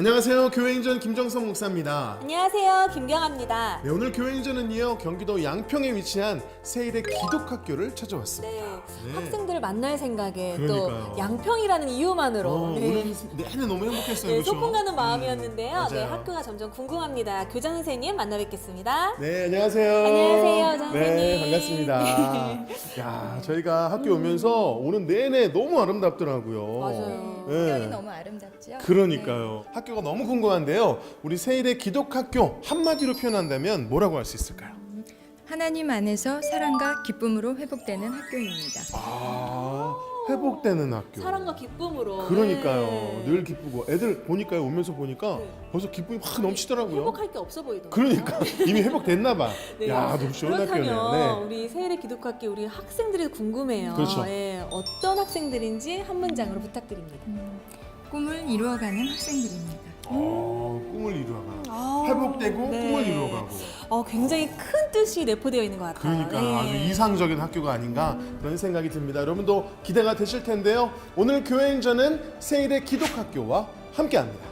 안녕하세요. 교회인전 김정성 목사입니다. 안녕하세요. 김경아입니다. 네, 오늘 교회인전은요 경기도 양평에 위치한 세일의 기독학교를 찾아왔습니다. 네, 학생들을 만날 생각에 그러니까요. 또 양평이라는 이유만으로 오늘 내내 너무 행복했어요. 네, 그렇죠? 소풍 가는 마음이었는데요. 맞아요. 네, 학교가 점점 궁금합니다. 교장 선생님 만나 뵙겠습니다. 네, 안녕하세요. 안녕하세요, 선생님. 네, 반갑습니다. 야, 저희가 학교 오면서 오는 내내 너무 아름답더라고요. 맞아요. 네. 너무 아름답죠? 그러니까요. 학교가 너무 궁금한데요. 우리 세일의 기독학교 한마디로 표현한다면 뭐라고 할 수 있을까요? 하나님 안에서 사랑과 기쁨으로 회복되는 학교입니다. 아, 회복되는 학교. 사랑과 기쁨으로. 그러니까요. 네. 늘 기쁘고 애들 보니까요. 오면서 보니까 네. 벌써 기쁨이 확 넘치더라고요. 회복할 게 없어 보이더라고요. 그러니까 이미 회복됐나 봐. 네. 야, 너무 좋은 그렇다면 학교네요. 네. 우리 세일의 기독학교 우리 학생들이 궁금해요. 그렇죠. 네, 어떤 학생들인지 한 문장으로 부탁드립니다. 꿈을 이루어가는 학생들입니다. 꿈을 이루어가고 회복되고 네. 꿈을 이루어가고. 굉장히 큰 뜻이 내포되어 있는 것 같아요. 그러니까 네. 아주 이상적인 학교가 아닌가 그런 생각이 듭니다. 여러분도 기대가 되실 텐데요. 오늘 교회행전은 세일의 기독학교와 함께합니다.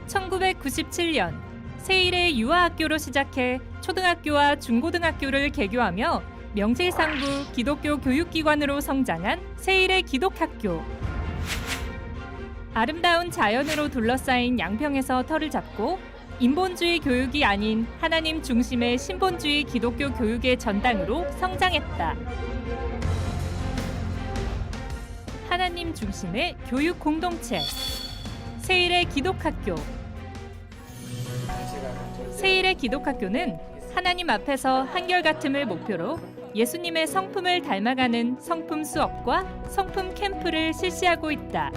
1997년 세일의 유아학교로 시작해 초등학교와 중고등학교를 개교하며 명실상부 기독교 교육기관으로 성장한 세일의 기독학교. 아름다운 자연으로 둘러싸인 양평에서 터를 잡고 인본주의 교육이 아닌 하나님 중심의 신본주의 기독교 교육의 전당으로 성장했다. 하나님 중심의 교육 공동체 세일의 기독학교. 세일의 기독학교는 하나님 앞에서 한결같음을 목표로 예수님의 성품을 닮아가는 성품 수업과 성품 캠프를 실시하고 있다.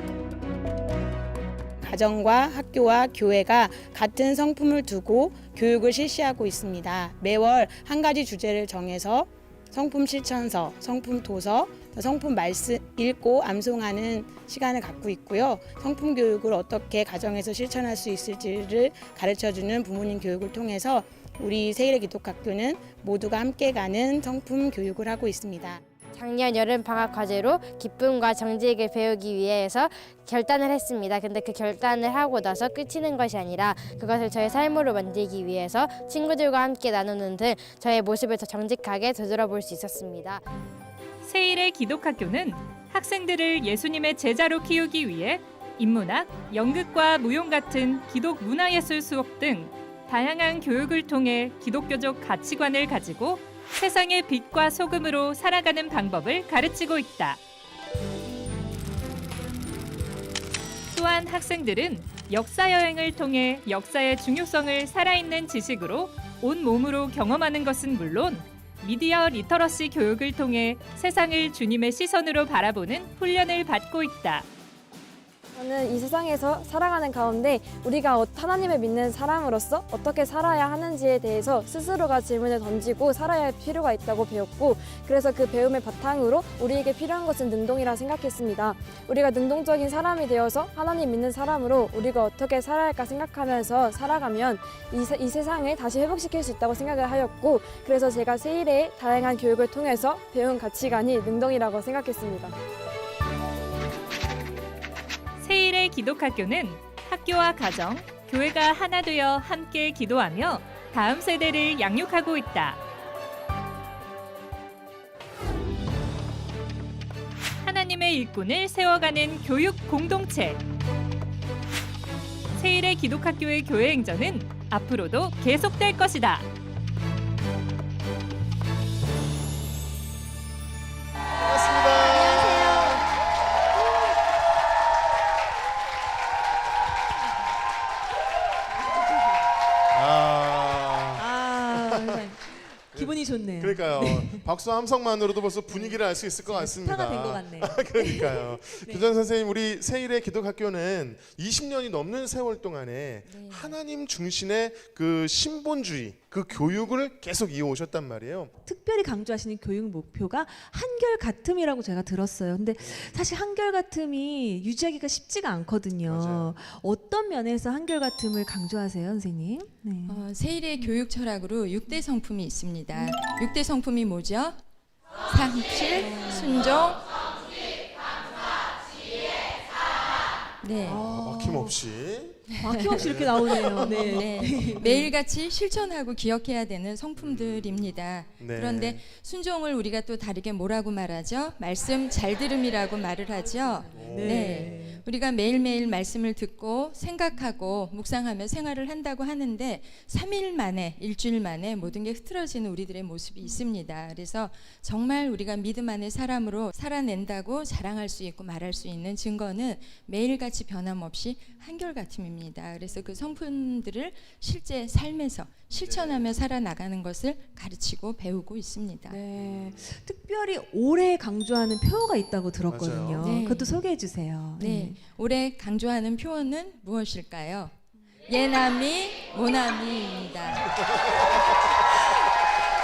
가정과 학교와 교회가 같은 성품을 두고 교육을 실시하고 있습니다. 매월 한 가지 주제를 정해서 성품 실천서, 성품 도서, 성품 말씀 읽고 암송하는 시간을 갖고 있고요. 성품 교육을 어떻게 가정에서 실천할 수 있을지를 가르쳐주는 부모님 교육을 통해서 우리 세일의 기독학교는 모두가 함께 가는 성품 교육을 하고 있습니다. 작년 여름 방학 과제로 기쁨과 정직을 배우기 위해서 결단을 했습니다. 근데 그 결단을 하고 나서 끝이는 것이 아니라 그것을 저의 삶으로 만들기 위해서 친구들과 함께 나누는 등 저의 모습을 더 정직하게 되돌아볼 수 있었습니다. 세일의 기독학교는 학생들을 예수님의 제자로 키우기 위해 인문학, 연극과 무용 같은 기독 문화예술 수업 등 다양한 교육을 통해 기독교적 가치관을 가지고 세상의 빛과 소금으로 살아가는 방법을 가르치고 있다. 또한 학생들은 역사 여행을 통해 역사의 중요성을 살아있는 지식으로 온 몸으로 경험하는 것은 물론 미디어 리터러시 교육을 통해 세상을 주님의 시선으로 바라보는 훈련을 받고 있다. 저는 이 세상에서 살아가는 가운데 우리가 하나님을 믿는 사람으로서 어떻게 살아야 하는지에 대해서 스스로가 질문을 던지고 살아야 할 필요가 있다고 배웠고, 그래서 그 배움을 바탕으로 우리에게 필요한 것은 능동이라 생각했습니다. 우리가 능동적인 사람이 되어서 하나님 믿는 사람으로 우리가 어떻게 살아야 할까 생각하면서 살아가면 이 세상을 다시 회복시킬 수 있다고 생각을 하였고, 그래서 제가 세일의 다양한 교육을 통해서 배운 가치관이 능동이라고 생각했습니다. 세일의 기독학교는 학교와 가정, 교회가 하나 되어 함께 기도하며 다음 세대를 양육하고 있다. 하나님의 일꾼을 세워가는 교육 공동체. 세일의 기독학교의 교회 행전은 앞으로도 계속될 것이다. 기분이 좋네요. 그러니까요. 박수 함성만으로도 벌써 분위기를 알 수 있을 것 같습니다. 스타가 된 것 같네요. 그러니까요. 네. 교장 선생님, 우리 세일의 기독학교는 20년이 넘는 세월 동안에 하나님 중심의 그 신본주의, 그 교육을 계속 이어오셨단 말이에요. 특별히 강조하시는 교육 목표가 한결같음이라고 제가 들었어요. 근데 사실 한결같음이 유지하기가 쉽지가 않거든요. 맞아요. 어떤 면에서 한결같음을 강조하세요, 선생님? 네. 세일의 교육 철학으로 6대 성품이 있습니다. 6대 성품이 뭐죠? 상실, 순종, 네. 막힘없이. 막힘없이 이렇게 나오네요. 네. 네. 매일같이 실천하고 기억해야 되는 성품들입니다. 네. 그런데 순종을 우리가 또 다르게 뭐라고 말하죠? 말씀 잘 들음이라고 말을 하죠. 네. 우리가 매일매일 말씀을 듣고 생각하고 묵상하며 생활을 한다고 하는데 3일 만에, 일주일 만에 모든 게 흐트러지는 우리들의 모습이 있습니다. 그래서 정말 우리가 믿음 안의 사람으로 살아낸다고 자랑할 수 있고 말할 수 있는 증거는 매일같이 변함없이 한결같음입니다. 그래서 그 성품들을 실제 삶에서 실천하며 살아나가는 것을 가르치고 배우고 있습니다. 네. 특별히 오래 강조하는 표어가 있다고 들었거든요. 맞아요. 네. 그것도 소개해 주세요. 네, 올해 강조하는 표현은 무엇일까요? 예남이 모남이입니다.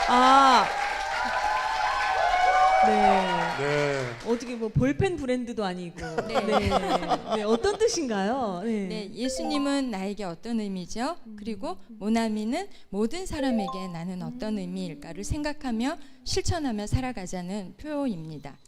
아, 네. 네. 어떻게 뭐 볼펜 브랜드도 아니고. 네. 네. 네. 어떤 뜻인가요? 네. 네, 예수님은 나에게 어떤 의미죠? 그리고 모나미는 모든 사람에게 나는 어떤 의미일까를 생각하며 실천하며 살아가자는 표어입니다.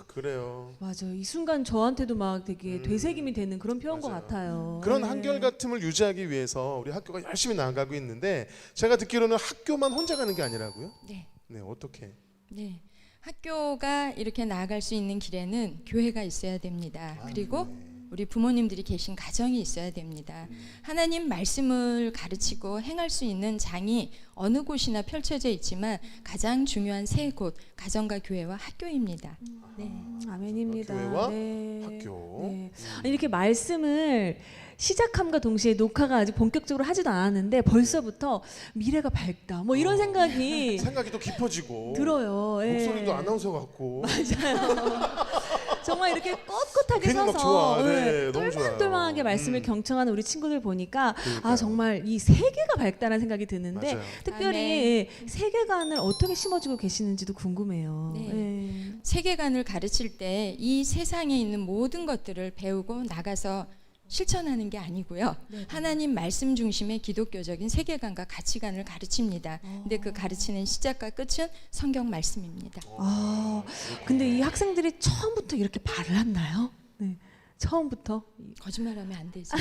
그래요. 맞아요. 이 순간 저한테도 막 되게 되새김이 되는 그런 표현 것 맞아요. 같아요. 그런 네. 한결같음을 유지하기 위해서 우리 학교가 열심히 나아가고 있는데 제가 듣기로는 학교만 혼자 가는 게 아니라고요? 네. 네, 어떻게? 네. 학교가 이렇게 나아갈 수 있는 길에는 교회가 있어야 됩니다. 그리고 우리 부모님들이 계신 가정이 있어야 됩니다. 하나님 말씀을 가르치고 행할 수 있는 장이 어느 곳이나 펼쳐져 있지만 가장 중요한 세 곳, 가정과 교회와 학교입니다. 네. 아멘입니다. 교회와 네. 학교. 네. 아니, 이렇게 말씀을 시작함과 동시에 녹화가 아직 본격적으로 하지도 않았는데 벌써부터 미래가 밝다. 뭐 이런 생각이 생각이 또 깊어지고 들어요. 예. 목소리도 아나운서 같고 정말 이렇게 꼿꼿하게 괜히 막 서서 좋아. 네, 너무 좋아요. 똘망똘망하게 말씀을 경청하는 우리 친구들 보니까 그러니까요. 아 정말 이 세계가 밝다는 생각이 드는데 맞아요. 특별히 세계관을 어떻게 심어주고 계시는지도 궁금해요. 네. 예. 세계관을 가르칠 때 이 세상에 있는 모든 것들을 배우고 나가서 실천하는 게 아니고요. 하나님 말씀 중심의 기독교적인 세계관과 가치관을 가르칩니다. 근데 그 가르치는 시작과 끝은 성경 말씀입니다. 아 근데 이 학생들이 처음부터 이렇게 말을 했나요? 네. 처음부터 거짓말하면 안 되죠.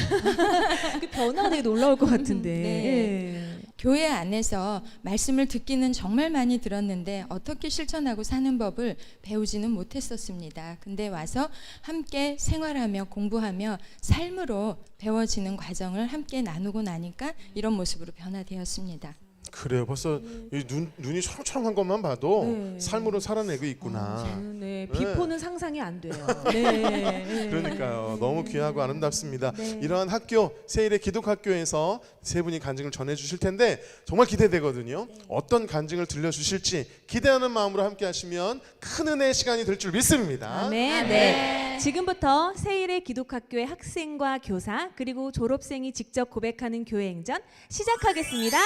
그 변화가 되게 놀라울 것 같은데. 네. 예. 교회 안에서 말씀을 듣기는 정말 많이 들었는데 어떻게 실천하고 사는 법을 배우지는 못했었습니다. 근데 와서 함께 생활하며 공부하며 삶으로 배워지는 과정을 함께 나누고 나니까 이런 모습으로 변화되었습니다. 그래요. 벌써 이 눈이 초롱초롱한 것만 봐도 네. 삶으로 살아내고 있구나. 저는 네, 네. 비포는 상상이 안 돼요. 네. 그러니까요. 너무 귀하고 아름답습니다. 네. 이러한 학교, 세일의 기독학교에서 세 분이 간증을 전해주실 텐데 정말 기대되거든요. 어떤 간증을 들려주실지 기대하는 마음으로 함께 하시면 큰 은혜의 시간이 될 줄 믿습니다. 아멘. 네. 지금부터 세일의 기독학교의 학생과 교사 그리고 졸업생이 직접 고백하는 교회 행전 시작하겠습니다.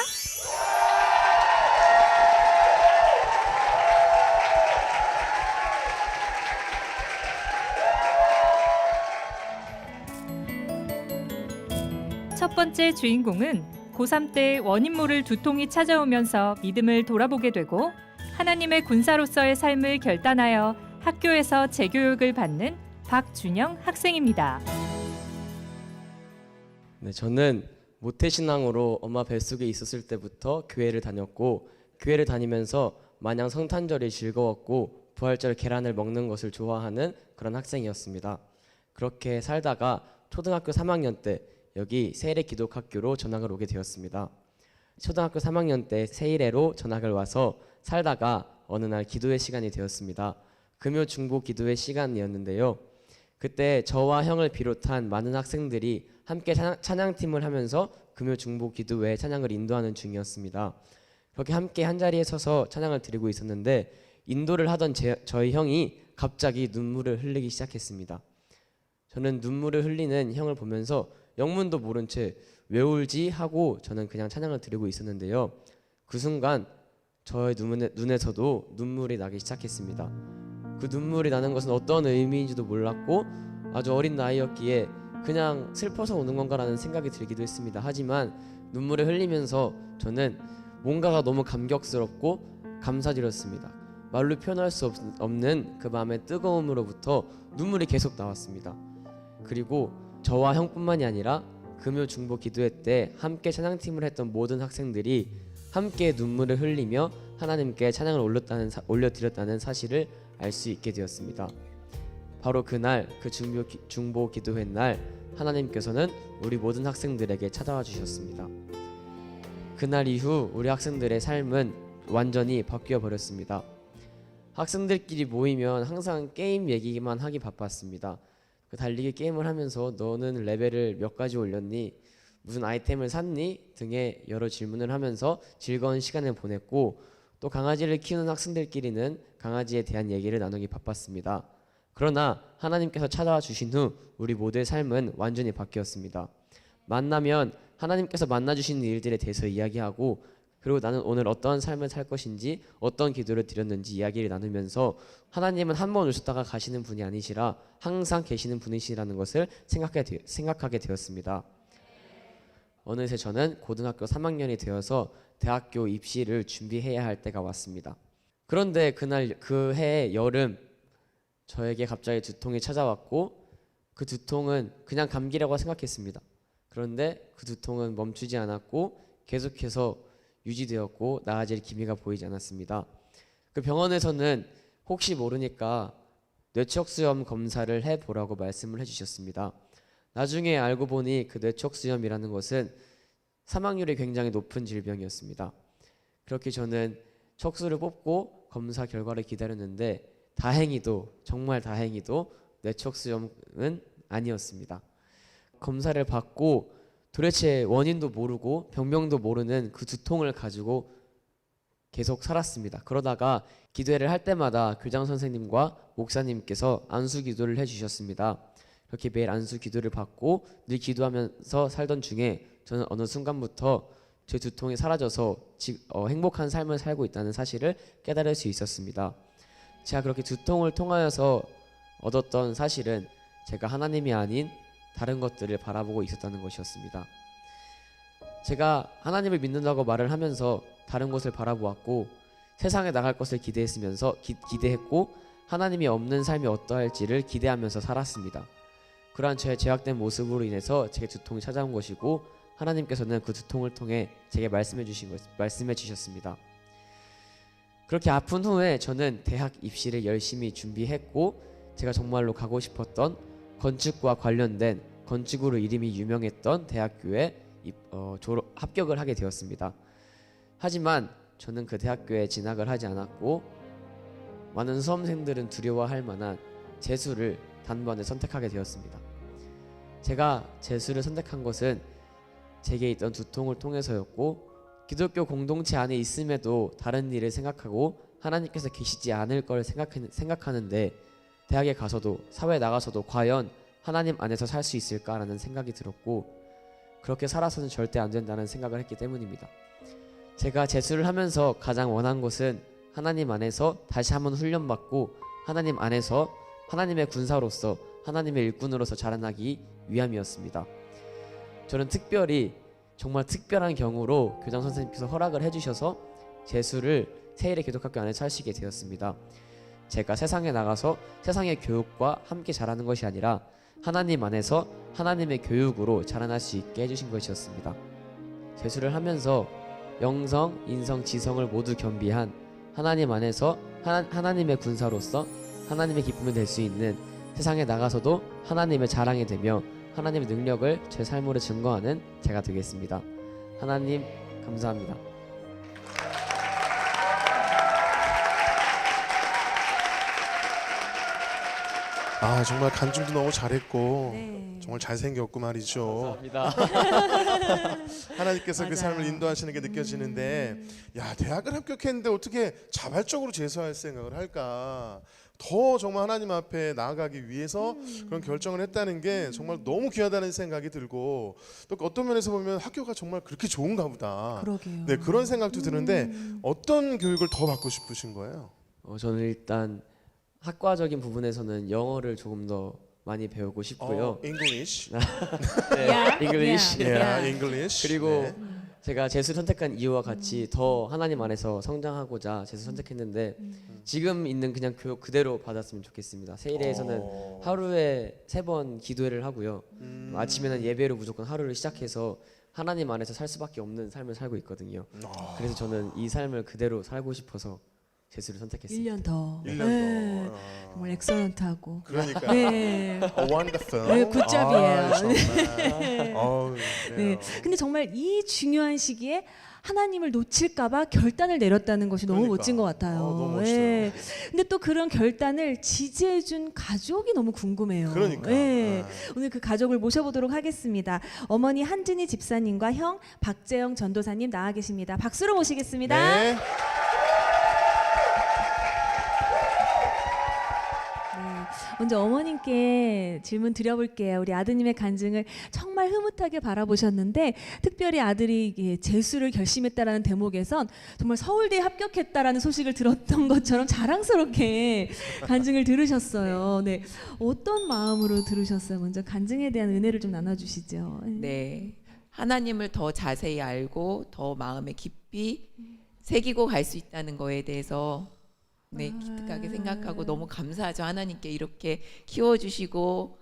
첫 번째 주인공은 고3 때 원인모를 두통이 찾아오면서 믿음을 돌아보게 되고 하나님의 군사로서의 삶을 결단하여 학교에서 재교육을 받는 박준영 학생입니다. 네, 저는 모태신앙으로 엄마 뱃속에 있었을 때부터 교회를 다녔고 교회를 다니면서 마냥 성탄절이 즐거웠고 부활절 계란을 먹는 것을 좋아하는 그런 학생이었습니다. 그렇게 살다가 초등학교 3학년 때 여기 세일의 기독학교로 전학을 오게 되었습니다. 초등학교 3학년 때 세일회로 전학을 와서 살다가 어느 날 기도의 시간이 되었습니다. 금요 중보 기도의 시간이었는데요. 그때 저와 형을 비롯한 많은 학생들이 함께 찬양팀을 하면서 금요 중보 기도회 찬양을 인도하는 중이었습니다. 그렇게 함께 한자리에 서서 찬양을 드리고 있었는데 인도를 하던 저희 형이 갑자기 눈물을 흘리기 시작했습니다. 저는 눈물을 흘리는 형을 보면서 영문도 모른 채 왜 울지 하고 저는 그냥 찬양을 드리고 있었는데요. 그 순간 저의 눈에서도 눈물이 나기 시작했습니다. 그 눈물이 나는 것은 어떤 의미인지도 몰랐고 아주 어린 나이였기에 그냥 슬퍼서 우는 건가라는 생각이 들기도 했습니다. 하지만 눈물을 흘리면서 저는 뭔가가 너무 감격스럽고 감사드렸습니다. 말로 표현할 수 없는 그 마음의 뜨거움으로부터 눈물이 계속 나왔습니다. 그리고 저와 형뿐만이 아니라 금요 중보 기도회 때 함께 찬양팀을 했던 모든 학생들이 함께 눈물을 흘리며 하나님께 찬양을 올려드렸다는 사실을 알 수 있게 되었습니다. 바로 그날 그 중보 기도회 날 하나님께서는 우리 모든 학생들에게 찾아와 주셨습니다. 그날 이후 우리 학생들의 삶은 완전히 바뀌어 버렸습니다. 학생들끼리 모이면 항상 게임 얘기만 하기 바빴습니다. 그 달리기 게임을 하면서 너는 레벨을 몇 가지 올렸니? 무슨 아이템을 샀니? 등의 여러 질문을 하면서 즐거운 시간을 보냈고, 또 강아지를 키우는 학생들끼리는 강아지에 대한 얘기를 나누기 바빴습니다. 그러나 하나님께서 찾아와 주신 후 우리 모두의 삶은 완전히 바뀌었습니다. 만나면 하나님께서 만나 주시는 일들에 대해서 이야기하고, 그리고 나는 오늘 어떤 삶을 살 것인지, 어떤 기도를 드렸는지 이야기를 나누면서 하나님은 한 번 오셨다가 가시는 분이 아니시라 항상 계시는 분이시라는 것을 생각하게 되었습니다. 어느새 저는 고등학교 3학년이 되어서 대학교 입시를 준비해야 할 때가 왔습니다. 그런데 그날 그 해의 여름, 저에게 갑자기 두통이 찾아왔고, 그 두통은 그냥 감기라고 생각했습니다. 그런데 그 두통은 멈추지 않았고 계속해서 유지되었고 나아질 기미가 보이지 않았습니다. 그 병원에서는 혹시 모르니까 뇌척수염 검사를 해보라고 말씀을 해주셨습니다. 나중에 알고 보니 그 뇌척수염이라는 것은 사망률이 굉장히 높은 질병이었습니다. 그렇게 저는 척수를 뽑고 검사 결과를 기다렸는데 다행히도, 정말 다행히도 뇌척수염은 아니었습니다. 검사를 받고 도대체 원인도 모르고 병명도 모르는 그 두통을 가지고 계속 살았습니다. 그러다가 기도회를 할 때마다 교장 선생님과 목사님께서 안수 기도를 해주셨습니다. 그렇게 매일 안수 기도를 받고 늘 기도하면서 살던 중에 저는 어느 순간부터 제 두통이 사라져서 행복한 삶을 살고 있다는 사실을 깨달을 수 있었습니다. 제가 그렇게 두통을 통하여서 얻었던 사실은 제가 하나님이 아닌 다른 것들을 바라보고 있었다는 것이었습니다. 제가 하나님을 믿는다고 말을 하면서 다른 것을 바라보았고 세상에 나갈 것을 기대했고 하나님이 없는 삶이 어떠할지를 기대하면서 살았습니다. 그러한 저의 죄악된 모습으로 인해서 제게 두통이 찾아온 것이고 하나님께서는 그 두통을 통해 제게 말씀해 주셨습니다. 그렇게 아픈 후에 저는 대학 입시를 열심히 준비했고 제가 정말로 가고 싶었던 건축과 관련된 건축으로 이름이 유명했던 대학교에 합격을 하게 되었습니다. 하지만 저는 그 대학교에 진학을 하지 않았고 많은 수험생들은 두려워할 만한 재수를 단번에 선택하게 되었습니다. 제가 재수를 선택한 것은 제게 있던 두통을 통해서였고 기독교 공동체 안에 있음에도 다른 일을 생각하고 하나님께서 계시지 않을 걸 생각하는데 대학에 가서도 사회에 나가서도 과연 하나님 안에서 살 수 있을까라는 생각이 들었고 그렇게 살아서는 절대 안 된다는 생각을 했기 때문입니다. 제가 재수를 하면서 가장 원한 것은 하나님 안에서 다시 한번 훈련받고 하나님 안에서 하나님의 군사로서 하나님의 일꾼으로서 자라나기 위함이었습니다. 저는 특별히 정말 특별한 경우로 교장 선생님께서 허락을 해주셔서 재수를 세일의 기독학교 안에 하시게 되었습니다. 제가 세상에 나가서 세상의 교육과 함께 자라는 것이 아니라 하나님 안에서 하나님의 교육으로 자라날 수 있게 해주신 것이었습니다. 재수를 하면서 영성, 인성, 지성을 모두 겸비한 하나님 안에서 하나님의 군사로서 하나님의 기쁨이 될 수 있는 세상에 나가서도 하나님의 자랑이 되며 하나님의 능력을 제 삶으로 증거하는 제가 되겠습니다. 하나님 감사합니다. 아 정말 간증도 너무 잘했고 네. 정말 잘생겼고 말이죠. 감사합니다. 하나님께서 그 맞아요. 삶을 인도하시는 게 느껴지는데 야 대학을 합격했는데 어떻게 자발적으로 재수할 생각을 할까. 더 정말 하나님 앞에 나아가기 위해서 그런 결정을 했다는 게 정말 너무 귀하다는 생각이 들고 또 어떤 면에서 보면 학교가 정말 그렇게 좋은가 보다. 그러게요. 네 그런 생각도 드는데 어떤 교육을 더 받고 싶으신 거예요? 저는 일단 학과적인 부분에서는 영어를 조금 더 많이 배우고 싶고요. English. 네, English. Yeah, English. 그리고 네. 제가 재수를 선택한 이유와 같이 더 하나님 안에서 성장하고자 재수 선택했는데 지금 있는 그냥 교육 그대로 받았으면 좋겠습니다. 세일에서는 하루에 3번 기도회를 하고요. 아침에는 예배로 무조건 하루를 시작해서 하나님 안에서 살 수밖에 없는 삶을 살고 있거든요. 그래서 저는 이 삶을 그대로 살고 싶어서 재수를 선택했습니다. 1년 더. 1년 네. 더. 정말 엑설런트하고. 그러니까. 네. 원더풀. 네, 굿잡이에요. 정말. 어우, 네. 그래요. 근데 정말 이 중요한 시기에 하나님을 놓칠까봐 결단을 내렸다는 것이 너무 그러니까. 멋진 것 같아요. 너무 멋있어요. 예. 근데 또 그런 결단을 지지해준 가족이 너무 궁금해요. 그러니까. 예. 아. 오늘 그 가족을 모셔보도록 하겠습니다. 어머니 한진희 집사님과 형 박재영 전도사님 나와 계십니다. 박수로 모시겠습니다. 네. 먼저 어머님께 질문 드려볼게요. 우리 아드님의 간증을 정말 흐뭇하게 바라보셨는데 특별히 아들이 이게 재수를 결심했다라는 대목에선 정말 서울대에 합격했다라는 소식을 들었던 것처럼 자랑스럽게 간증을 들으셨어요. 네, 어떤 마음으로 들으셨어요? 먼저 간증에 대한 은혜를 좀 나눠주시죠. 네, 하나님을 더 자세히 알고 더 마음에 깊이 새기고 갈 수 있다는 거에 대해서 네, 기특하게 생각하고 너무 감사하죠. 하나님께 이렇게 키워주시고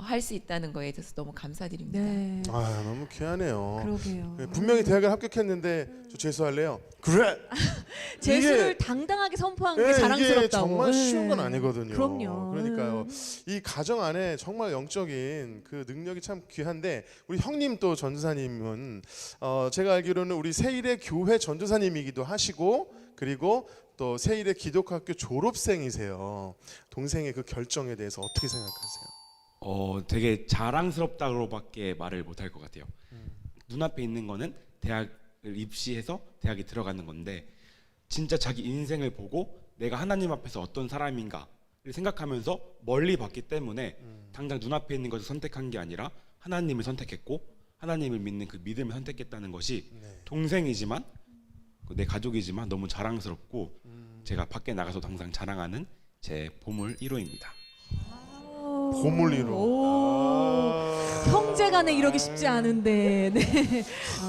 할 수 있다는 거에 대해서 너무 감사드립니다. 네, 아, 너무 귀하네요. 그러게요. 분명히 대학을 합격했는데 저 재수할래요. 그래. 재수를 이게- 당당하게 선포한 네, 게 자랑스럽다고. 이게 정말 쉬운 건 네. 아니거든요. 그럼요. 그러니까요. 이 가정 안에 정말 영적인 그 능력이 참 귀한데 우리 형님 또 전도사님은 제가 알기로는 우리 세일의 교회 전도사님이기도 하시고 그리고 또 세일의 기독학교 졸업생이세요. 동생의 그 결정에 대해서 어떻게 생각하세요? 되게 자랑스럽다고밖에 말을 못할 것 같아요. 눈앞에 있는 거는 대학을 입시해서 대학에 들어가는 건데 진짜 자기 인생을 보고 내가 하나님 앞에서 어떤 사람인가를 생각하면서 멀리 봤기 때문에 당장 눈앞에 있는 것을 선택한 게 아니라 하나님을 선택했고 하나님을 믿는 그 믿음을 선택했다는 것이 동생이지만 내 가족이지만 너무 자랑스럽고 제가 밖에 나가서도 항상 자랑하는 제 보물 1호입니다. 보물 1호. 형제간에 이러기 쉽지 않은데. 네.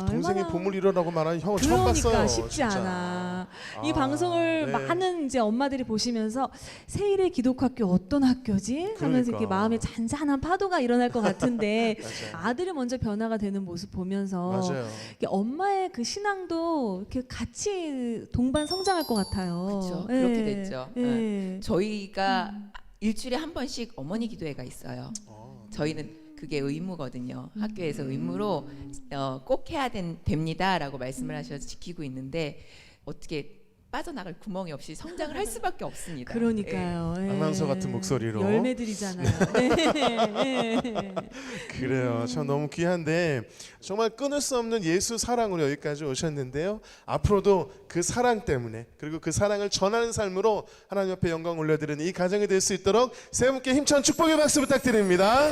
동생이 얼마나- 보물 1호라고 말하는 형은 처음 그러니까 봤어요. 쉽지 진짜. 않아. 이 아, 방송을 네. 많은 이제 엄마들이 보시면서 세일의 기독학교 어떤 학교지? 하면서 그러니까. 이렇게 마음에 잔잔한 파도가 일어날 것 같은데 맞아요. 아들이 먼저 변화가 되는 모습 보면서 맞아요. 이게 엄마의 그 신앙도 이렇게 같이 동반 성장할 것 같아요. 그렇죠. 예. 그렇게 됐죠. 예. 저희가 일주일에 한 번씩 어머니 기도회가 있어요. 저희는 그게 의무거든요. 학교에서 의무로 꼭 해야 됩니다라고 말씀을 하셔서 지키고 있는데 어떻게 빠져나갈 구멍이 없이 성장을 할 수밖에 없습니다. 그러니까요. 예. 아나운서 같은 목소리로. 열매들이잖아요. 네. 네. 그래요. 참 너무 귀한데 정말 끊을 수 없는 예수 사랑으로 여기까지 오셨는데요. 앞으로도 그 사랑 때문에 그리고 그 사랑을 전하는 삶으로 하나님 앞에 영광 올려드리는 이 가정이 될 수 있도록 세 분께 힘찬 축복의 박수 부탁드립니다.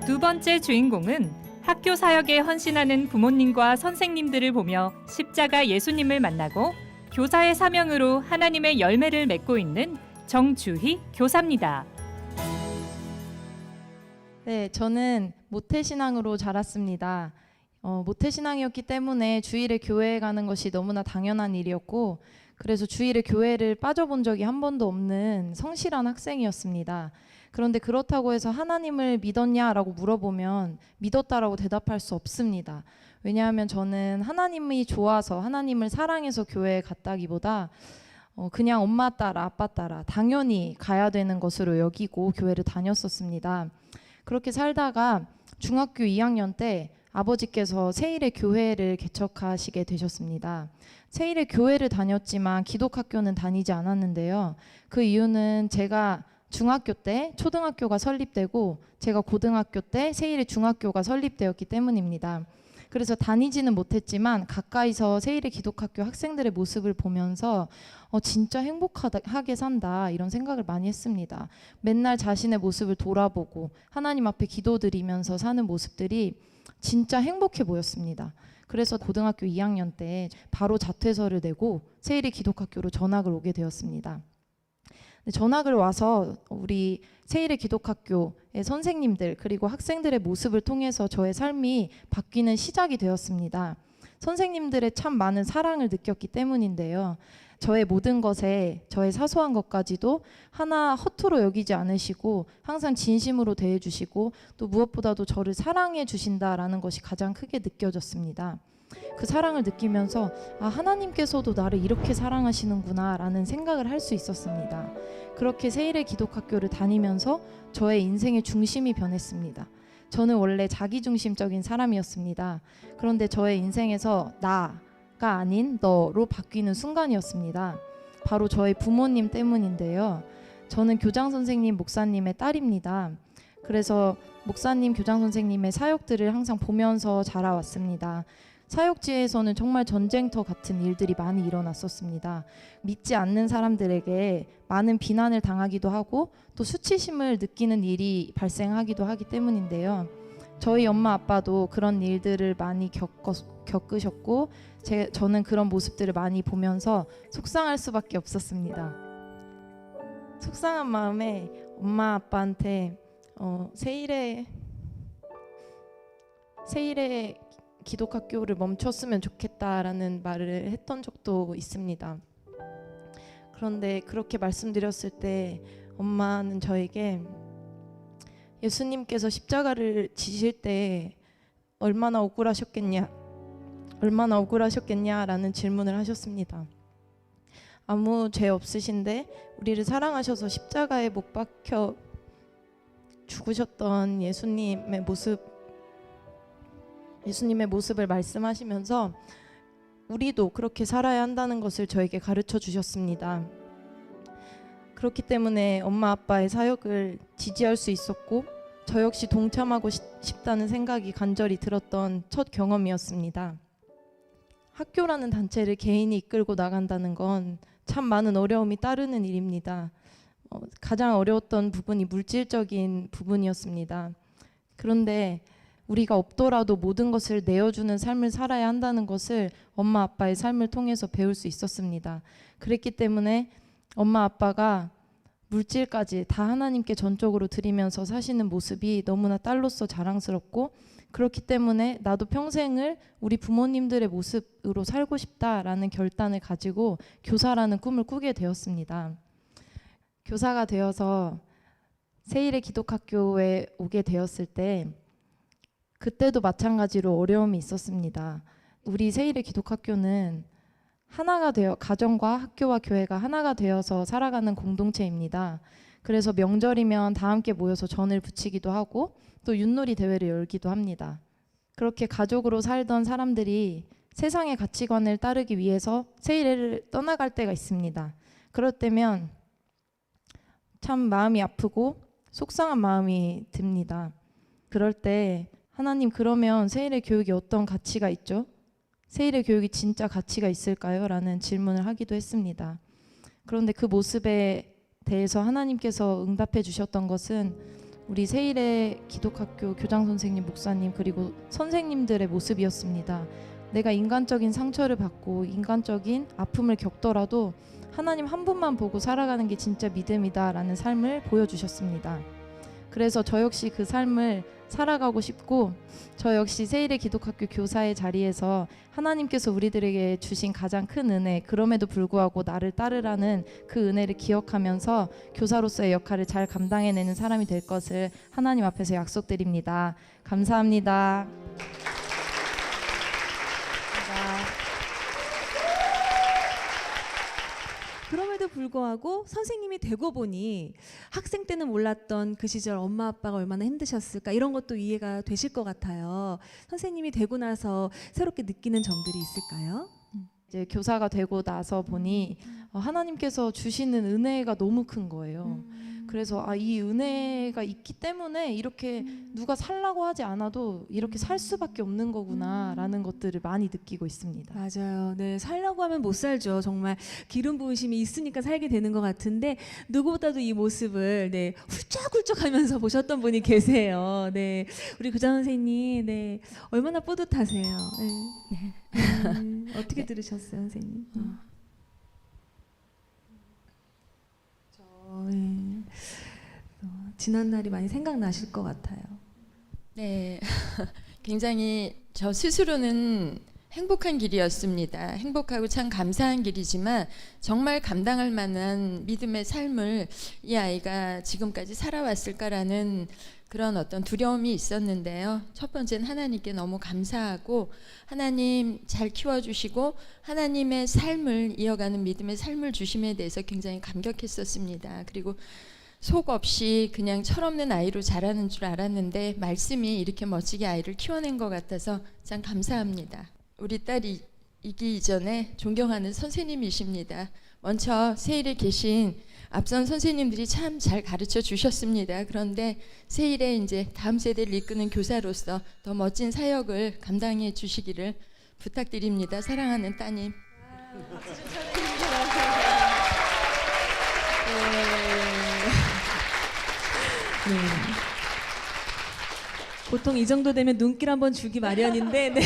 두 번째 주인공은 학교 사역에 헌신하는 부모님과 선생님들을 보며 십자가 예수님을 만나고 교사의 사명으로 하나님의 열매를 맺고 있는 정주희 교사입니다. 네, 저는 모태신앙으로 자랐습니다. 모태신앙이었기 때문에 주일에 교회에 가는 것이 너무나 당연한 일이었고, 그래서 주일에 교회를 빠져본 적이 한 번도 없는 성실한 학생이었습니다. 그런데 그렇다고 해서 하나님을 믿었냐라고 물어보면 믿었다라고 대답할 수 없습니다. 왜냐하면 저는 하나님이 좋아서 하나님을 사랑해서 교회에 갔다기보다 그냥 엄마 따라 아빠 따라 당연히 가야 되는 것으로 여기고 교회를 다녔었습니다. 그렇게 살다가 중학교 2학년 때 아버지께서 세일의 교회를 개척하시게 되셨습니다. 세일의 교회를 다녔지만 기독학교는 다니지 않았는데요. 그 이유는 제가 중학교 때 초등학교가 설립되고 제가 고등학교 때 세일의 중학교가 설립되었기 때문입니다. 그래서 다니지는 못했지만 가까이서 세일의 기독학교 학생들의 모습을 보면서 진짜 행복하게 산다 이런 생각을 많이 했습니다. 맨날 자신의 모습을 돌아보고 하나님 앞에 기도드리면서 사는 모습들이 진짜 행복해 보였습니다. 그래서 고등학교 2학년 때 바로 자퇴서를 내고 세일의 기독학교로 전학을 오게 되었습니다. 전학을 와서 우리 세일의 기독학교의 선생님들 그리고 학생들의 모습을 통해서 저의 삶이 바뀌는 시작이 되었습니다. 선생님들의 참 많은 사랑을 느꼈기 때문인데요. 저의 모든 것에 저의 사소한 것까지도 하나 허투루 여기지 않으시고 항상 진심으로 대해주시고 또 무엇보다도 저를 사랑해 주신다라는 것이 가장 크게 느껴졌습니다. 그 사랑을 느끼면서 하나님께서도 나를 이렇게 사랑하시는구나 라는 생각을 할 수 있었습니다. 그렇게 세일의 기독학교를 다니면서 저의 인생의 중심이 변했습니다. 저는 원래 자기중심적인 사람이었습니다. 그런데 저의 인생에서 나가 아닌 너로 바뀌는 순간이었습니다. 바로 저의 부모님 때문인데요. 저는 교장 선생님, 목사님의 딸입니다. 그래서 목사님, 교장 선생님의 사역들을 항상 보면서 자라왔습니다. 사역지에서는 정말 전쟁터 같은 일들이 많이 일어났었습니다. 믿지 않는 사람들에게 많은 비난을 당하기도 하고 또 수치심을 느끼는 일이 발생하기도 하기 때문인데요. 저희 엄마 아빠도 그런 일들을 많이 겪으셨고 저는 그런 모습들을 많이 보면서 속상할 수밖에 없었습니다. 속상한 마음에 엄마 아빠한테 세일의 기독학교를 멈췄으면 좋겠다라는 말을 했던 적도 있습니다. 그런데 그렇게 말씀드렸을 때 엄마는 저에게 예수님께서 십자가를 지실 때 얼마나 억울하셨겠냐라는 질문을 하셨습니다. 아무 죄 없으신데 우리를 사랑하셔서 십자가에 못 박혀 죽으셨던 예수님의 모습을 말씀하시면서 우리도 그렇게 살아야 한다는 것을 저에게 가르쳐 주셨습니다. 그렇기 때문에 엄마 아빠의 사역을 지지할 수 있었고 저 역시 동참하고 싶다는 생각이 간절히 들었던 첫 경험이었습니다. 학교라는 단체를 개인이 이끌고 나간다는 건 참 많은 어려움이 따르는 일입니다. 가장 어려웠던 부분이 물질적인 부분이었습니다. 그런데 우리가 없더라도 모든 것을 내어주는 삶을 살아야 한다는 것을 엄마 아빠의 삶을 통해서 배울 수 있었습니다. 그랬기 때문에 엄마 아빠가 물질까지 다 하나님께 전적으로 드리면서 사시는 모습이 너무나 딸로서 자랑스럽고 그렇기 때문에 나도 평생을 우리 부모님들의 모습으로 살고 싶다라는 결단을 가지고 교사라는 꿈을 꾸게 되었습니다. 교사가 되어서 세일의 기독학교에 오게 되었을 때 그때도 마찬가지로 어려움이 있었습니다. 우리 세일의 기독학교는 하나가 되어 가정과 학교와 교회가 하나가 되어서 살아가는 공동체입니다. 그래서 명절이면 다 함께 모여서 전을 부치기도 하고 또 윷놀이 대회를 열기도 합니다. 그렇게 가족으로 살던 사람들이 세상의 가치관을 따르기 위해서 세일을 떠나갈 때가 있습니다. 그럴 때면 참 마음이 아프고 속상한 마음이 듭니다. 그럴 때 하나님 그러면 세일의 교육이 어떤 가치가 있죠? 세일의 교육이 진짜 가치가 있을까요? 라는 질문을 하기도 했습니다. 그런데 그 모습에 대해서 하나님께서 응답해 주셨던 것은 우리 세일의 기독학교 교장 선생님, 목사님 그리고 선생님들의 모습이었습니다. 내가 인간적인 상처를 받고 인간적인 아픔을 겪더라도 하나님 한 분만 보고 살아가는 게 진짜 믿음이다라는 삶을 보여주셨습니다. 그래서 저 역시 그 삶을 살아가고 싶고, 저 역시 세일의 기독학교 교사의 자리에서 하나님께서 우리들에게 주신 가장 큰 은혜, 그럼에도 불구하고 나를 따르라는 그 은혜를 기억하면서 교사로서의 역할을 잘 감당해내는 사람이 될 것을 하나님 앞에서 약속드립니다. 감사합니다. 그럼에도 불구하고 선생님이 되고 보니 학생 때는 몰랐던 그 시절 엄마 아빠가 얼마나 힘드셨을까 이런 것도 이해가 되실 것 같아요. 선생님이 되고 나서 새롭게 느끼는 점들이 있을까요? 이제 교사가 되고 나서 보니 하나님께서 주시는 은혜가 너무 큰 거예요. 그래서 이 은혜가 있기 때문에 이렇게 누가 살라고 하지 않아도 이렇게 살 수밖에 없는 거구나라는 것들을 많이 느끼고 있습니다. 맞아요. 네, 살려고 하면 못 살죠. 정말 기름 부으심이 있으니까 살게 되는 것 같은데 누구보다도 이 모습을 네, 훌쩍훌쩍하면서 보셨던 분이 계세요. 네, 우리 교장 선생님, 네, 얼마나 뿌듯하세요. 네. 어떻게 들으셨어요, 선생님? 지난 날이 많이 생각나실 것 같아요. 네, 굉장히 저 스스로는 행복한 길이었습니다. 행복하고 참 감사한 길이지만 정말 감당할 만한 믿음의 삶을 이 아이가 지금까지 살아왔을까라는 그런 어떤 두려움이 있었는데요. 첫 번째는 하나님께 너무 감사하고 하나님 잘 키워주시고 하나님의 삶을 이어가는 믿음의 삶을 주심에 대해서 굉장히 감격했었습니다. 그리고 속 없이 그냥 철없는 아이로 자라는 줄 알았는데 말씀이 이렇게 멋지게 아이를 키워낸 것 같아서 참 감사합니다. 우리 딸이 이기 이전에 존경하는 선생님이십니다. 먼저 세일에 계신 앞선 선생님들이 참 잘 가르쳐 주셨습니다. 그런데 세일에 이제 다음 세대를 이끄는 교사로서 더 멋진 사역을 감당해 주시기를 부탁드립니다. 사랑하는 따님. 네. 보통 이 정도 되면 눈길 한번 주기 마련인데 네.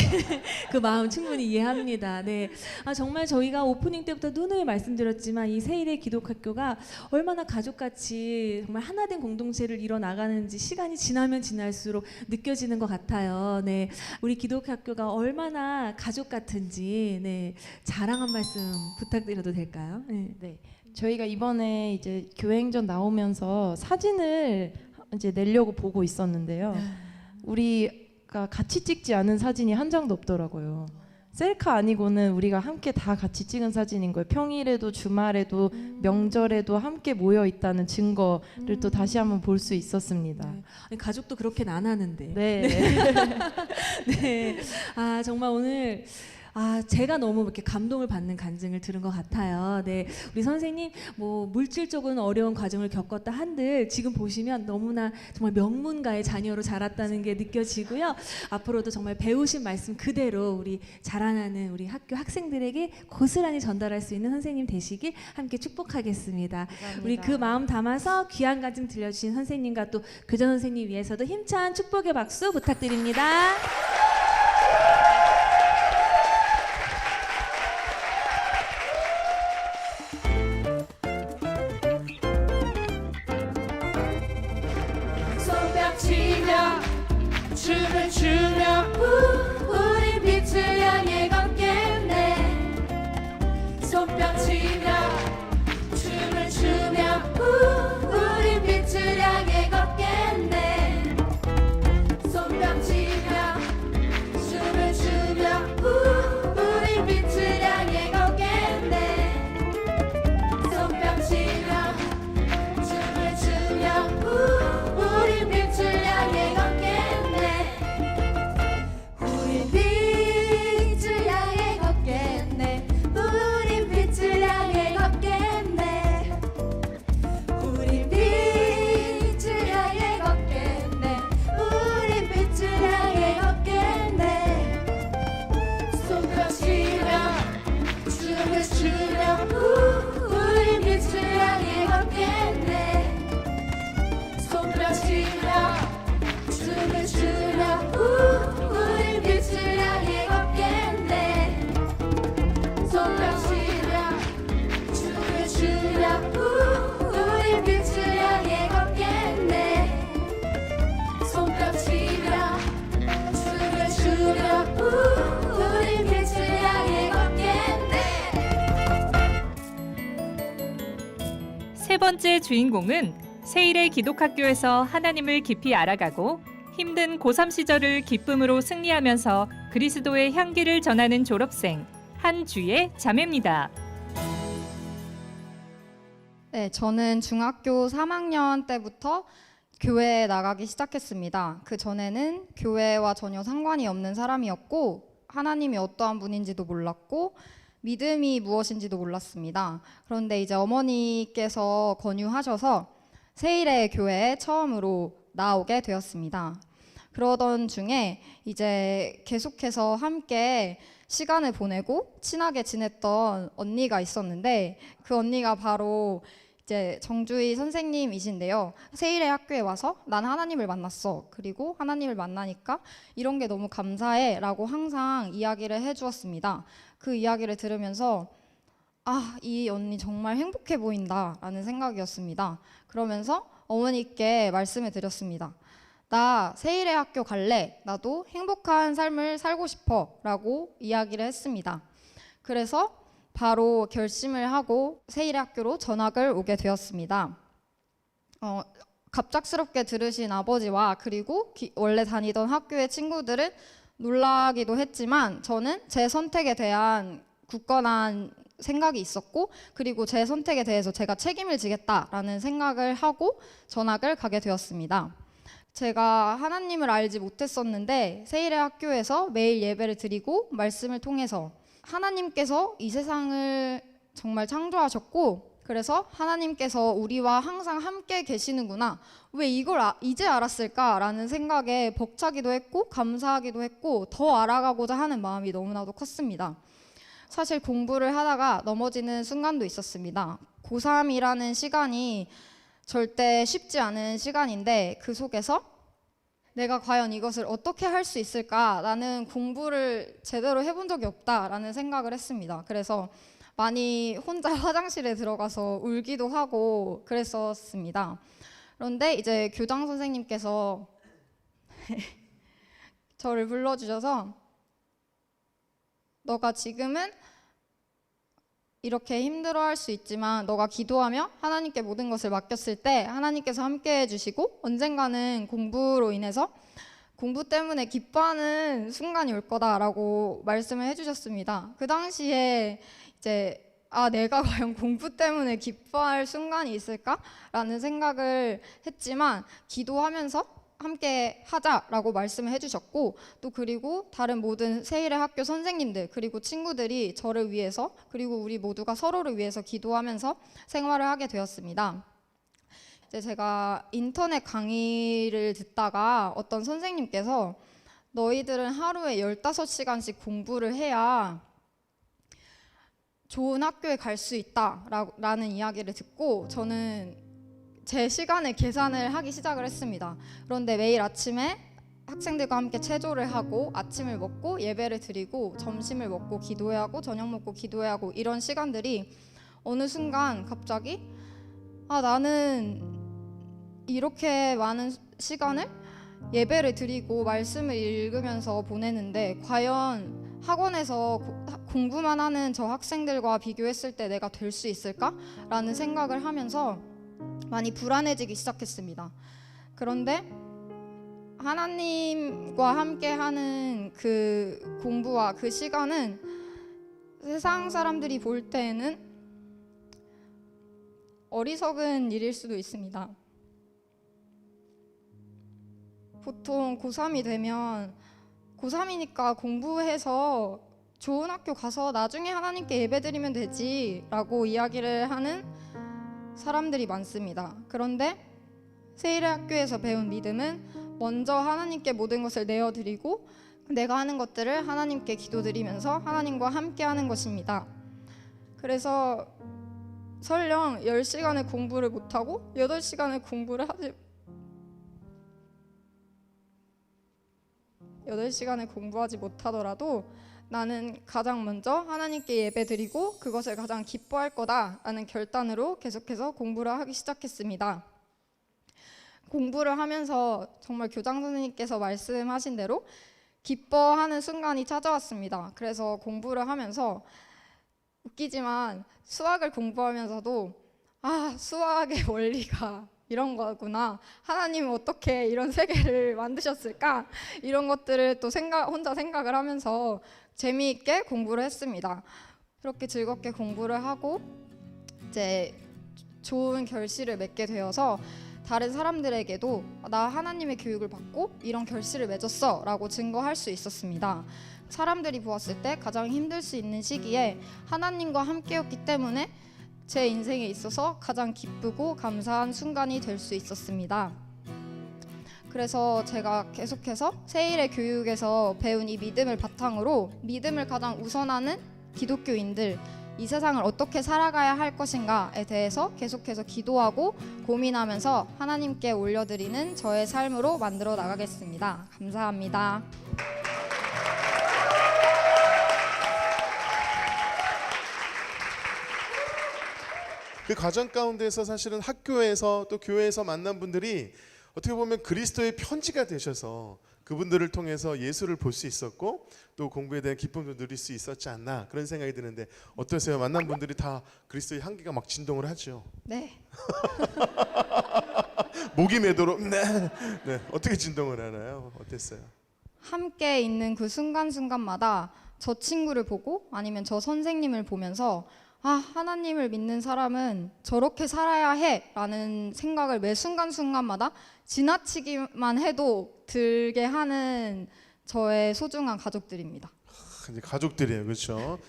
그 마음 충분히 이해합니다. 네. 정말 저희가 오프닝 때부터 누누이 말씀드렸지만 이 세일의 기독학교가 얼마나 가족같이 정말 하나된 공동체를 이뤄나가는지 시간이 지나면 지날수록 느껴지는 것 같아요. 네. 우리 기독학교가 얼마나 가족 같은지 네. 자랑 한 말씀 부탁드려도 될까요? 네. 네. 저희가 이번에 이제 교회행전 나오면서 사진을 이제 내려고 보고 있었는데요. 우리가 같이 찍지 않은 사진이 한 장도 없더라고요. 셀카 아니고는 우리가 함께 다 같이 찍은 사진인 거예요. 평일에도 주말에도 명절에도 함께 모여 있다는 증거를 또 다시 한번 볼 수 있었습니다. 네. 아니, 가족도 그렇게는 안 하는데. 네. 네. 정말 오늘 제가 너무 이렇게 감동을 받는 간증을 들은 것 같아요. 네, 우리 선생님 뭐 물질적으로는 어려운 과정을 겪었다 한들 지금 보시면 너무나 정말 명문가의 자녀로 자랐다는 게 느껴지고요. 앞으로도 정말 배우신 말씀 그대로 우리 자라나는 우리 학교 학생들에게 고스란히 전달할 수 있는 선생님 되시길 함께 축복하겠습니다. 감사합니다. 우리 그 마음 담아서 귀한 간증 들려주신 선생님과 또 교장 선생님 위해서도 힘찬 축복의 박수 부탁드립니다. 춤을 추며 우리 빛을 향해 걷겠네. 손뼉 치며 춤을 추며 우리 빛을 향해 걷겠네. 손뼉 치며 번째 주인공은 세일의 기독학교에서 하나님을 깊이 알아가고 힘든 고3 시절을 기쁨으로 승리하면서 그리스도의 향기를 전하는 졸업생 한주의 자매입니다. 네, 저는 중학교 3학년 때부터 교회에 나가기 시작했습니다. 그 전에는 교회와 전혀 상관이 없는 사람이었고 하나님이 어떠한 분인지도 몰랐고 믿음이 무엇인지도 몰랐습니다. 그런데 이제 어머니께서 권유하셔서 세일의 교회에 처음으로 나오게 되었습니다. 그러던 중에 이제 계속해서 함께 시간을 보내고 친하게 지냈던 언니가 있었는데 그 언니가 바로 이제 정주희 선생님이신데요. 세일의 학교에 와서 난 하나님을 만났어. 그리고 하나님을 만나니까 이런 게 너무 감사해 라고 항상 이야기를 해주었습니다. 그 이야기를 들으면서 이 언니 정말 행복해 보인다 라는 생각이었습니다. 그러면서 어머니께 말씀을 드렸습니다. 나 세일의 학교 갈래. 나도 행복한 삶을 살고 싶어 라고 이야기를 했습니다. 그래서 바로 결심을 하고 세일의 학교로 전학을 오게 되었습니다. 갑작스럽게 들으신 아버지와 그리고 원래 다니던 학교의 친구들은 놀라기도 했지만 저는 제 선택에 대한 굳건한 생각이 있었고 그리고 제 선택에 대해서 제가 책임을 지겠다라는 생각을 하고 전학을 가게 되었습니다. 제가 하나님을 알지 못했었는데 세일의 학교에서 매일 예배를 드리고 말씀을 통해서 하나님께서 이 세상을 정말 창조하셨고 그래서 하나님께서 우리와 항상 함께 계시는구나. 왜 이걸 이제 알았을까라는 생각에 벅차기도 했고 감사하기도 했고 더 알아가고자 하는 마음이 너무나도 컸습니다. 사실 공부를 하다가 넘어지는 순간도 있었습니다. 고3이라는 시간이 절대 쉽지 않은 시간인데 그 속에서 내가 과연 이것을 어떻게 할 수 있을까? 나는 공부를 제대로 해본 적이 없다라는 생각을 했습니다. 그래서 많이 혼자 화장실에 들어가서 울기도 하고 그랬었습니다. 그런데 이제 교장 선생님께서 저를 불러주셔서 너가 지금은 이렇게 힘들어할 수 있지만 너가 기도하며 하나님께 모든 것을 맡겼을 때 하나님께서 함께 해주시고 언젠가는 공부로 인해서 공부 때문에 기뻐하는 순간이 올 거다라고 말씀을 해주셨습니다. 그 당시에 이제 내가 과연 공부 때문에 기뻐할 순간이 있을까라는 생각을 했지만 기도하면서 함께 하자라고 말씀을 해주셨고 또 그리고 다른 모든 세일의 학교 선생님들 그리고 친구들이 저를 위해서 그리고 우리 모두가 서로를 위해서 기도하면서 생활을 하게 되었습니다. 이제 제가 인터넷 강의를 듣다가 어떤 선생님께서 너희들은 하루에 15시간씩 공부를 해야 좋은 학교에 갈 수 있다라는 이야기를 듣고 저는 제 시간에 계산을 하기 시작을 했습니다. 그런데 매일 아침에 학생들과 함께 체조를 하고 아침을 먹고 예배를 드리고 점심을 먹고 기도해야 하고 저녁 먹고 기도해야 하고 이런 시간들이 어느 순간 갑자기 나는 이렇게 많은 시간을 예배를 드리고 말씀을 읽으면서 보내는데 과연 학원에서 공부만 하는 저 학생들과 비교했을 때 내가 될 수 있을까라는 생각을 하면서 많이 불안해지기 시작했습니다. 그런데 하나님과 함께하는 그 공부와 그 시간은 세상 사람들이 볼 때에는 어리석은 일일 수도 있습니다. 보통 고3이 되면 고3이니까 공부해서 좋은 학교 가서 나중에 하나님께 예배드리면 되지 라고 이야기를 하는 사람들이 많습니다. 그런데 세일의 학교에서 배운 믿음은 먼저 하나님께 모든 것을 내어드리고 내가 하는 것들을 하나님께 기도드리면서 하나님과 함께 하는 것입니다. 그래서 설령 10시간의 공부를 못하고 8시간의 공부를 하지 8시간을 공부하지 못하더라도 나는 가장 먼저 하나님께 예배드리고 그것을 가장 기뻐할 거다라는 결단으로 계속해서 공부를 하기 시작했습니다. 공부를 하면서 정말 교장 선생님께서 말씀하신 대로 기뻐하는 순간이 찾아왔습니다. 그래서 공부를 하면서 웃기지만 수학을 공부하면서도 아, 수학의 원리가 이런 거구나. 하나님은 어떻게 이런 세계를 만드셨을까? 이런 것들을 또 혼자 생각을 하면서 재미있게 공부를 했습니다. 그렇게 즐겁게 공부를 하고 이제 좋은 결실을 맺게 되어서 다른 사람들에게도 나 하나님의 교육을 받고 이런 결실을 맺었어 라고 증거할 수 있었습니다. 사람들이 보았을 때 가장 힘들 수 있는 시기에 하나님과 함께였기 때문에 제 인생에 있어서 가장 기쁘고 감사한 순간이 될 수 있었습니다. 그래서 제가 계속해서 세일의 교육에서 배운 이 믿음을 바탕으로 믿음을 가장 우선하는 기독교인들, 이 세상을 어떻게 살아가야 할 것인가에 대해서 계속해서 기도하고 고민하면서 하나님께 올려드리는 저의 삶으로 만들어 나가겠습니다. 감사합니다. 그 과정 가운데서 사실은 학교에서 또 교회에서 만난 분들이 어떻게 보면 그리스도의 편지가 되셔서 그분들을 통해서 예수를 볼 수 있었고 또 공부에 대한 기쁨도 누릴 수 있었지 않나 그런 생각이 드는데 어떠세요? 만난 분들이 다 그리스도의 향기가 막 진동을 하죠. 네. 목이 매도록 네. 어떻게 진동을 하나요? 어땠어요? 함께 있는 그 순간순간마다 저 친구를 보고 아니면 저 선생님을 보면서 아, 하나님을 믿는 사람은 저렇게 살아야 해 라는 생각을 매 순간순간마다 지나치기만 해도 들게 하는 저의 소중한 가족들입니다. 이제 가족들이에요, 그렇죠?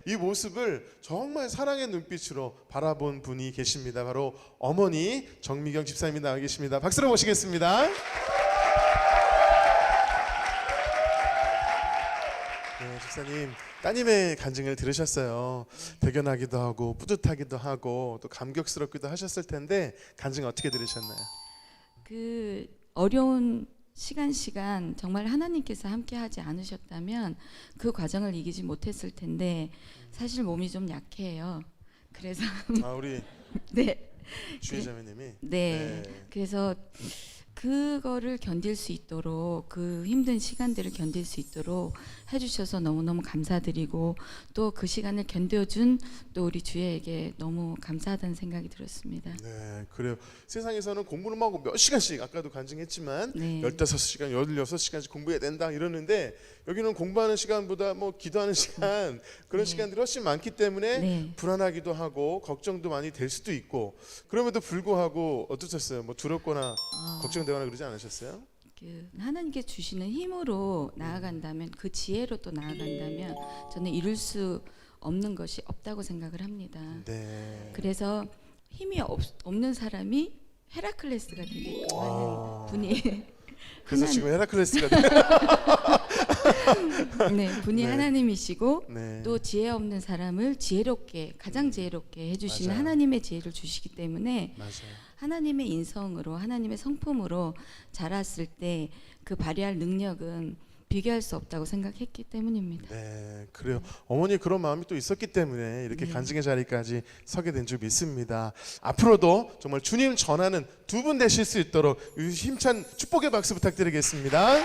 이 모습을 정말 사랑의 눈빛으로 바라본 분이 계십니다. 바로 어머니 정미경 집사님이 나와 계십니다. 박수로 모시겠습니다. 네, 집사님, 따님의 간증을 들으셨어요. 대견하기도 하고 뿌듯하기도 하고 또 감격스럽기도 하셨을 텐데 간증 어떻게 들으셨나요? 그 어려운 시간 정말 하나님께서 함께 하지 않으셨다면 그 과정을 이기지 못했을 텐데 사실 몸이 좀 약해요. 그래서 우리 네. 주혜자매님이 네. 그래서 그거를 견딜 수 있도록 그 힘든 시간들을 견딜 수 있도록 해주셔서 너무너무 감사드리고 또 그 시간을 견뎌준 또 우리 주혜에게 너무 감사하다는 생각이 들었습니다. 네, 그래요. 세상에서는 공부를 하고 몇 시간씩 아까도 간증했지만 네. 15시간, 16시간씩 공부해야 된다 이러는데 여기는 공부하는 시간보다 뭐 기도하는 시간 그런 시간들이 훨씬 많기 때문에 불안하기도 하고 걱정도 많이 될 수도 있고 그럼에도 불구하고 어떠셨어요? 뭐 두렵거나 걱정되거나 그러지 않으셨어요? 그 하나님께 주시는 힘으로 나아간다면 그 지혜로 또 나아간다면 저는 이룰 수 없는 것이 없다고 생각을 합니다. 네. 그래서 힘이 없는 사람이 헤라클레스가 되게끔 하는 분이 그래서 지금 헤라클레스가 돼요. 네, 분이 네. 하나님이시고 네. 또 지혜 없는 사람을 지혜롭게 가장 지혜롭게 해주시는 맞아요. 하나님의 지혜를 주시기 때문에 맞아요. 하나님의 인성으로 하나님의 성품으로 자랐을 때 그 발휘할 능력은 비교할 수 없다고 생각했기 때문입니다. 네, 그래요. 어머니 그런 마음이 또 있었기 때문에 이렇게 간증의 자리까지 서게 된 줄 믿습니다. 앞으로도 정말 주님 전하는 두 분 되실 수 있도록 힘찬 축복의 박수 부탁드리겠습니다.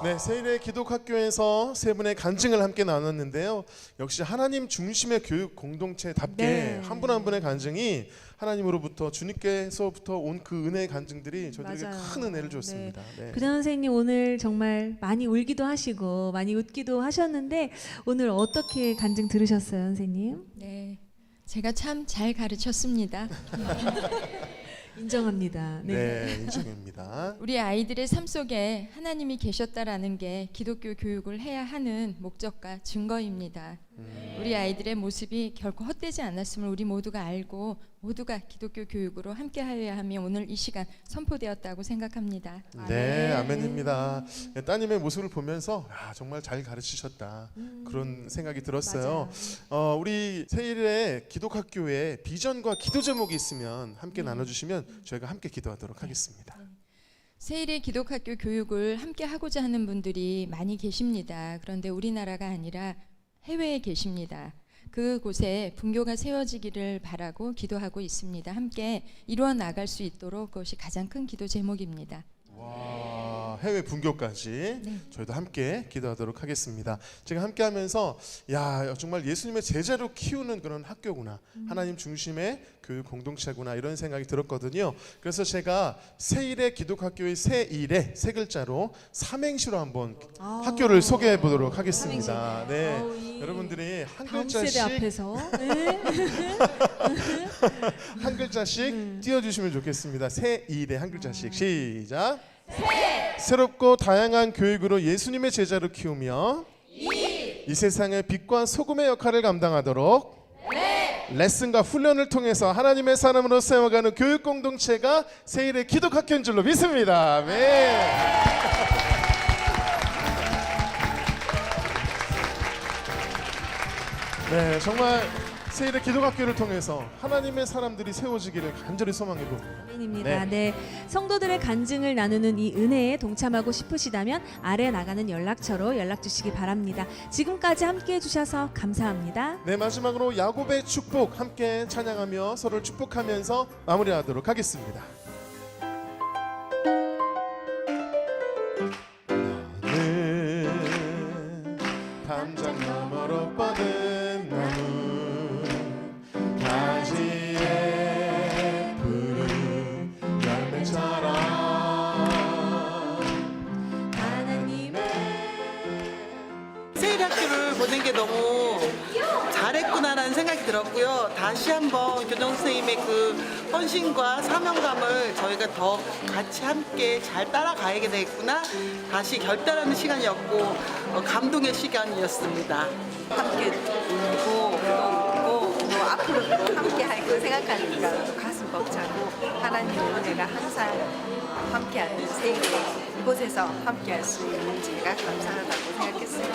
네, 세일의 기독학교에서 세 분의 간증을 함께 나눴는데요. 역시 하나님 중심의 교육 공동체답게 한 분 한 분의 간증이 하나님으로부터 주님께서부터 온 그 은혜의 간증들이 저희들에게 맞아요. 큰 은혜를 줬습니다. 네. 교장 선생님 오늘 정말 많이 울기도 하시고 많이 웃기도 하셨는데 오늘 어떻게 간증 들으셨어요, 선생님? 네, 제가 참 잘 가르쳤습니다. 인정합니다. 네, 인정입니다. 우리 아이들의 삶 속에 하나님이 계셨다라는 게 기독교 교육을 해야 하는 목적과 증거입니다. 우리 아이들의 모습이 결코 헛되지 않았음을 우리 모두가 알고 모두가 기독교 교육으로 함께하여야 하며 오늘 이 시간 선포되었다고 생각합니다. 네, 아멘입니다. 네, 따님의 모습을 보면서 정말 잘 가르치셨다 그런 생각이 들었어요. 우리 세일의 기독학교에 비전과 기도 제목이 있으면 함께 나눠주시면 저희가 함께 기도하도록 하겠습니다. 세일의 기독학교 교육을 함께 하고자 하는 분들이 많이 계십니다. 그런데 우리나라가 아니라 해외에 계십니다. 그곳에 분교가 세워지기를 바라고 기도하고 있습니다. 함께 이루어 나갈 수 있도록 그것이 가장 큰 기도 제목입니다. 와, 해외 분교까지 저희도 함께 기도하도록 하겠습니다. 제가 함께하면서 야 정말 예수님의 제자로 키우는 그런 학교구나, 하나님 중심의 교육 공동체구나 이런 생각이 들었거든요. 그래서 제가 세일의 기독학교의 세일의 세 글자로 삼행시로 한번 학교를 소개해 보도록 하겠습니다. 네, 여러분들이 한 다음 세대 글자씩 앞에서 네. 한 글자씩 띄워주시면 좋겠습니다. 세일의 한 글자씩 시작. 새롭고 다양한 교육으로 예수님의 제자로 키우며 이 세상의 빛과 소금의 역할을 감당하도록 레슨과 훈련을 통해서 하나님의 사람으로 세워가는 교육 공동체가 세일의 기독학교인 줄로 믿습니다. 네. 네, 정말 세일의 기독학교를 통해서 하나님의 사람들이 세워지기를 간절히 소망해 봅니다. 아멘입니다. 네, 성도들의 간증을 나누는 이 은혜에 동참하고 싶으시다면 아래 나가는 연락처로 연락 주시기 바랍니다. 지금까지 함께해 주셔서 감사합니다. 네, 마지막으로 야곱의 축복 함께 찬양하며 서로를 축복하면서 마무리하도록 하겠습니다. 나는 담장 너머로 뻗은 나무 가지에 푸른 열매처럼 하나님의 세일학교를 보낸 게 너무 잘했구나라는 생각이 들었고요. 다시 한번 교정 선생님의 그 헌신과 사명감을 저희가 더 같이 함께 잘 따라가야 되겠구나. 다시 결단하는 시간이었고 감동의 시간이었습니다. 함께 울고 또 앞으로도 함께 할 거 생각하니까 가슴 벅차고 하나님의 은혜가 항상 함께하는 세일에 이곳에서 함께할 수 있는 제가 감사하다고 생각했습니다.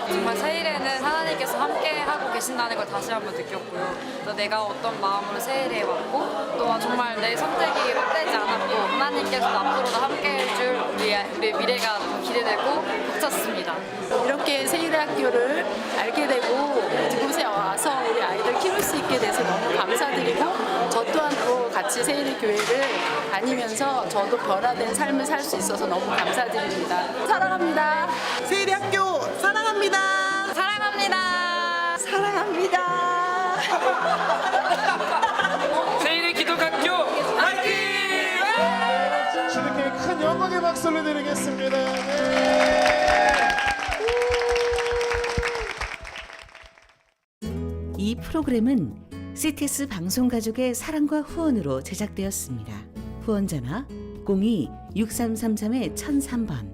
정말 세일에는 하나님께서 함께하고 계신다는 걸 다시 한번 느꼈고요. 또 내가 어떤 마음으로 세일에 왔고 또 정말 내 선택이 헛되지 않았고 하나님께서 앞으로도 함께해 줄 우리 미래가 너무 기대되고 벅찼습니다. 이렇게 세일의 학교를 알게 되고 이곳에 와서 우리 아이들 키울 수 있게 돼서 너무 감사드리고 저 또한 또 같이 세일의 교회를 다니면서 저도 변화된 삶을 살 수 있어서 너무 감사드립니다. 사랑합니다. 세일의 학교 사랑합니다. 사랑합니다. 사랑합니다. 세일의 기독학교 화이팅! 주님께 큰 영광의 박수를 드리겠습니다. 네. 이 프로그램은 CTS 방송가족의 사랑과 후원으로 제작되었습니다. 후원전화 02-6333-1003번,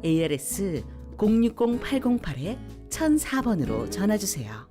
ARS 060-808-1004번으로 전화주세요.